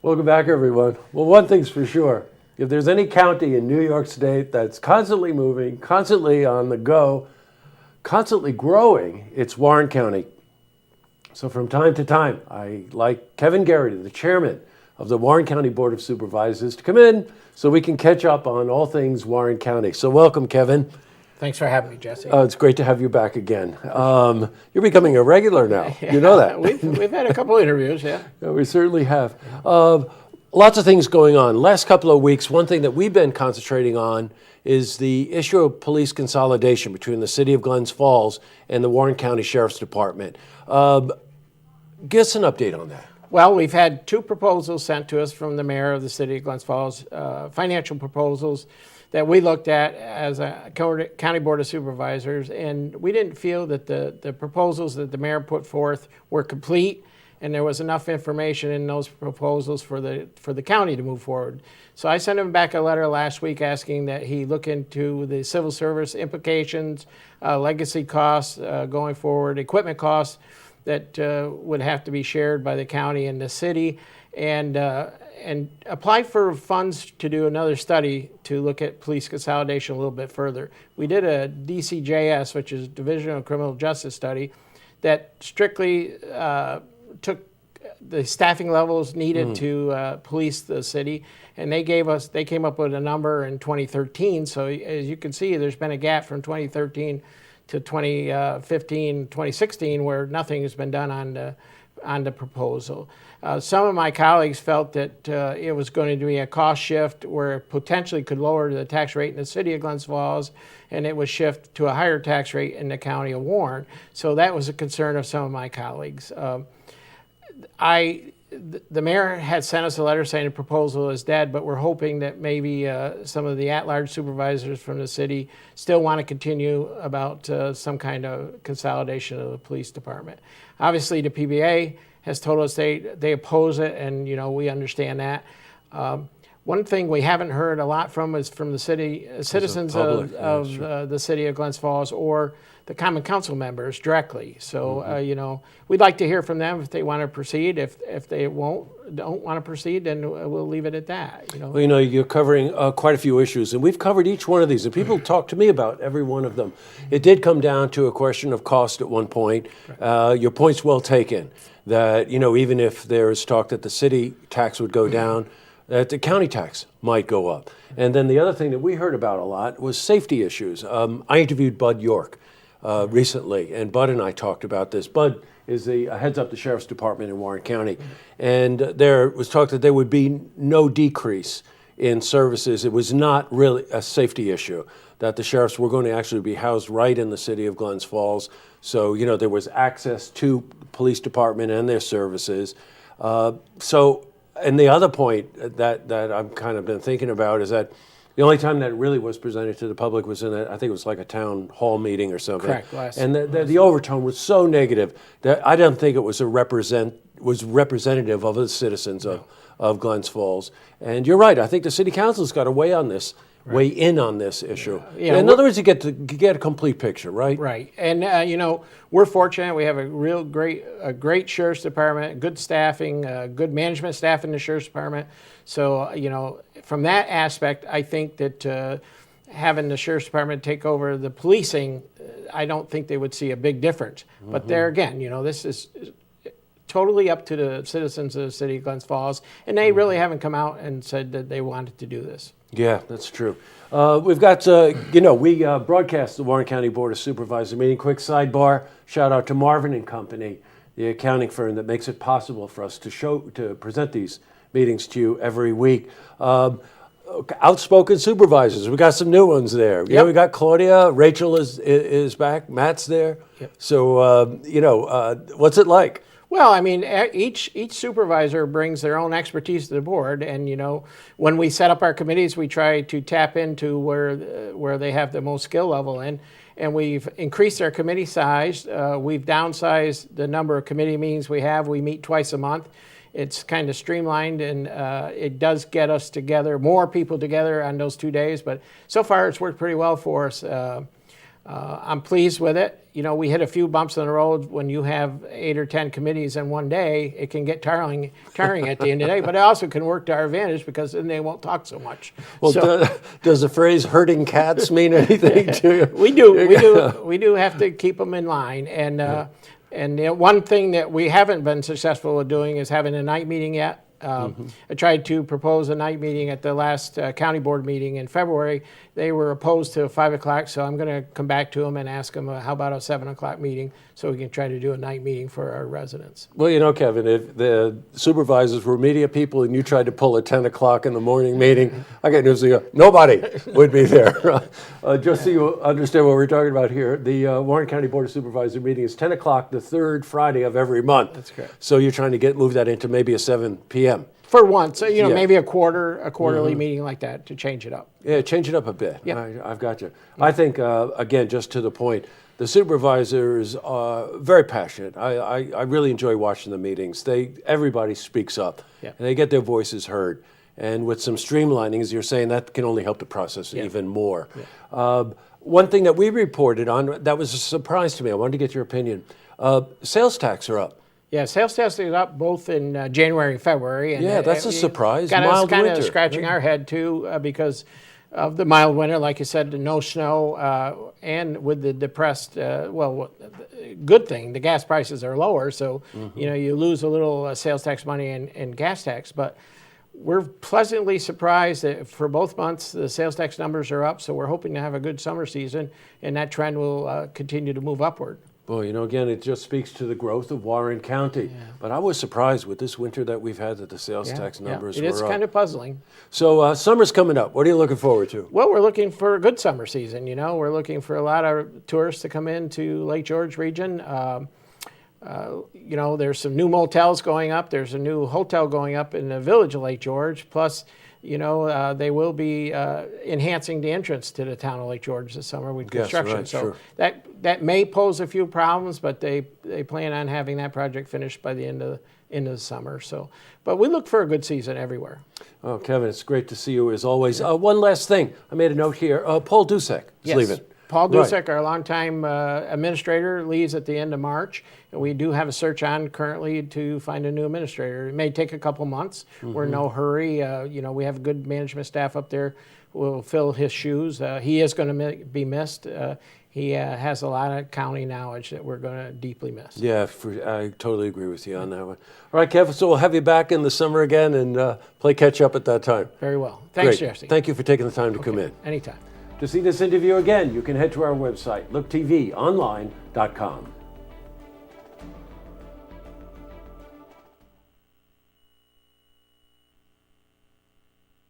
Welcome back, everyone. Well, one thing's for sure. If there's any county in New York State that's constantly moving, constantly on the go, constantly growing, it's Warren County. So from time to time, I like Kevin Geraghty, the chairman of the Warren County Board of Supervisors, to come in so we can catch up on all things Warren County. So welcome, Kevin. Thanks for having me, Jesse. It's great to have you back again. You're becoming a regular now. Yeah, you know that. We've had a couple interviews, yeah. Yeah, we certainly have. Lots of things going on. Last couple of weeks, one thing that we've been concentrating on is the issue of police consolidation between the city of Glens Falls and the Warren County Sheriff's Department. Give us an update on that. Well, we've had two proposals sent to us from the mayor of the city of Glens Falls, financial proposals that we looked at as a county board of supervisors, and we didn't feel that the proposals that the mayor put forth were complete, and there was enough information in those proposals for the county to move forward. So I sent him back a letter last week asking that he look into the civil service implications, legacy costs going forward, equipment costs that would have to be shared by the county and the city, and apply for funds to do another study to look at police consolidation a little bit further. We did a DCJS, which is Division of Criminal Justice study, that strictly took the staffing levels needed to police the city, and they came up with a number in 2013. So as you can see, there's been a gap from 2013 to 2015, 2016, where nothing has been done on the proposal. Some of my colleagues felt that it was going to be a cost shift where it potentially could lower the tax rate in the city of Glens Falls, and it would shift to a higher tax rate in the county of Warren. So that was a concern of some of my colleagues. The mayor had sent us a letter saying the proposal is dead, but we're hoping that maybe some of the at-large supervisors from the city still want to continue about some kind of consolidation of the police department. Obviously, the PBA has told us they oppose it, and we understand that. One thing we haven't heard a lot from is from the citizens of the city of Glens Falls or the Common Council members directly. So, we'd like to hear from them if they want to proceed. If they don't want to proceed, then we'll leave it at that. Well, you're covering quite a few issues, and we've covered each one of these, and people talk to me about every one of them. It did come down to a question of cost at one point. Your point's well taken, that, even if there's talk that the city tax would go down, that the county tax might go up. And then the other thing that we heard about a lot was safety issues. I interviewed Bud York recently, and Bud and I talked about this. Bud heads up the Sheriff's Department in Warren County, and there was talk that there would be no decrease in services. It was not really a safety issue, that the sheriffs were going to actually be housed right in the city of Glens Falls. So, there was access to the police department and their services. And the other point that I've kind of been thinking about is that the only time that it really was presented to the public was I think it was like a town hall meeting or something. Correct. And the overtone was so negative that I don't think it was representative of the citizens of Glens Falls. And you're right. I think the city council's got to weigh in on this issue. In other words, you get a complete picture, right? Right. And we're fortunate. We have a great sheriff's department, good staffing, good management staff in the sheriff's department. So from that aspect, I think that having the sheriff's department take over the policing, I don't think they would see a big difference. But there again, this is totally up to the citizens of the city of Glens Falls, and they really haven't come out and said that they wanted to do this. Yeah, that's true. We've got, we broadcast the Warren County Board of Supervisors meeting. Quick sidebar, shout out to Marvin and Company, the accounting firm that makes it possible for us to present these meetings to you every week. Outspoken supervisors, we got some new ones there. Yep. We got Claudia, Rachel is back, Matt's there. Yep. So, what's it like? Well, I mean, each supervisor brings their own expertise to the board, and when we set up our committees, we try to tap into where they have the most skill level in, and we've increased our committee size. We've downsized the number of committee meetings we have. We meet twice a month. It's kind of streamlined, and it does get us together, more people together on those 2 days. But so far, it's worked pretty well for us. I'm pleased with it. You know, we hit a few bumps in the road. When you have 8 or 10 committees in one day, it can get tiring at the end of the day, but it also can work to our advantage because then they won't talk so much. Well, does the phrase herding cats mean anything to you? We do have to keep them in line. And one thing that we haven't been successful at doing is having a night meeting yet. I tried to propose a night meeting at the last county board meeting in February. They were opposed to 5 o'clock, so I'm going to come back to them and ask them, how about a 7 o'clock meeting so we can try to do a night meeting for our residents. Well, you know, Kevin, if the supervisors were media people and you tried to pull a 10 o'clock in the morning meeting, I got news for you, nobody would be there. Just so you understand what we're talking about here, the Warren County Board of Supervisors meeting is 10 o'clock the third Friday of every month. That's correct. So you're trying to move that into maybe a 7 p.m. For once, you know, Yeah. maybe a quarterly meeting like that to change it up. Yeah, change it up a bit. Yep. I've got you. I think, again, just to the point, the supervisors are very passionate. I really enjoy watching the meetings. Everybody speaks up, Yep. and they get their voices heard. And with some streamlining, as you're saying, that can only help the process Yep. even more. Yep. One thing that we reported on that was a surprise to me, I wanted to get your opinion. Sales tax are up. Yeah, sales tax is up both in January and February. And Yeah, that's a surprise. Got us Mild kind winter. of scratching our head too because of the mild winter, like you said, the no snow, and with the depressed. Good thing the gas prices are lower, so you know you lose a little sales tax money and gas tax, but. We're pleasantly surprised that for both months the sales tax numbers are up, so we're hoping to have a good summer season, and that trend will continue to move upward. Boy, you know, again, it just speaks to the growth of Warren County. Yeah. But I was surprised with this winter that we've had that the sales tax numbers It were is up. kind of puzzling. So summer's coming up. What are you looking forward to? Well, we're looking for a good summer season. You know, we're looking for a lot of tourists to come into Lake George region. You know, there's some new motels going up. There's a new hotel going up in the village of Lake George. Plus, you know, they will be enhancing the entrance to the town of Lake George this summer with construction. Right, so sure. that may pose a few problems, but they plan on having that project finished by the end of the summer. So, but we look for a good season everywhere. Oh, Kevin, it's great to see you as always. One last thing. I made a note here. Paul Dusek is leaving. Paul Right. Dusek, our longtime administrator, leaves at the end of March. And we do have a search on currently to find a new administrator. It may take a couple months. We're in no hurry. You know, we have a good management staff up there who will fill his shoes. He is going to be missed. He has a lot of county knowledge that we're going to deeply miss. Yeah, I totally agree with you on that one. All right, Kevin, so we'll have you back in the summer again and play catch up at that time. Very well. Thanks, Great. Jesse. Thank you for taking the time to come in. Anytime. To see this interview again, you can head to our website, looktvonline.com.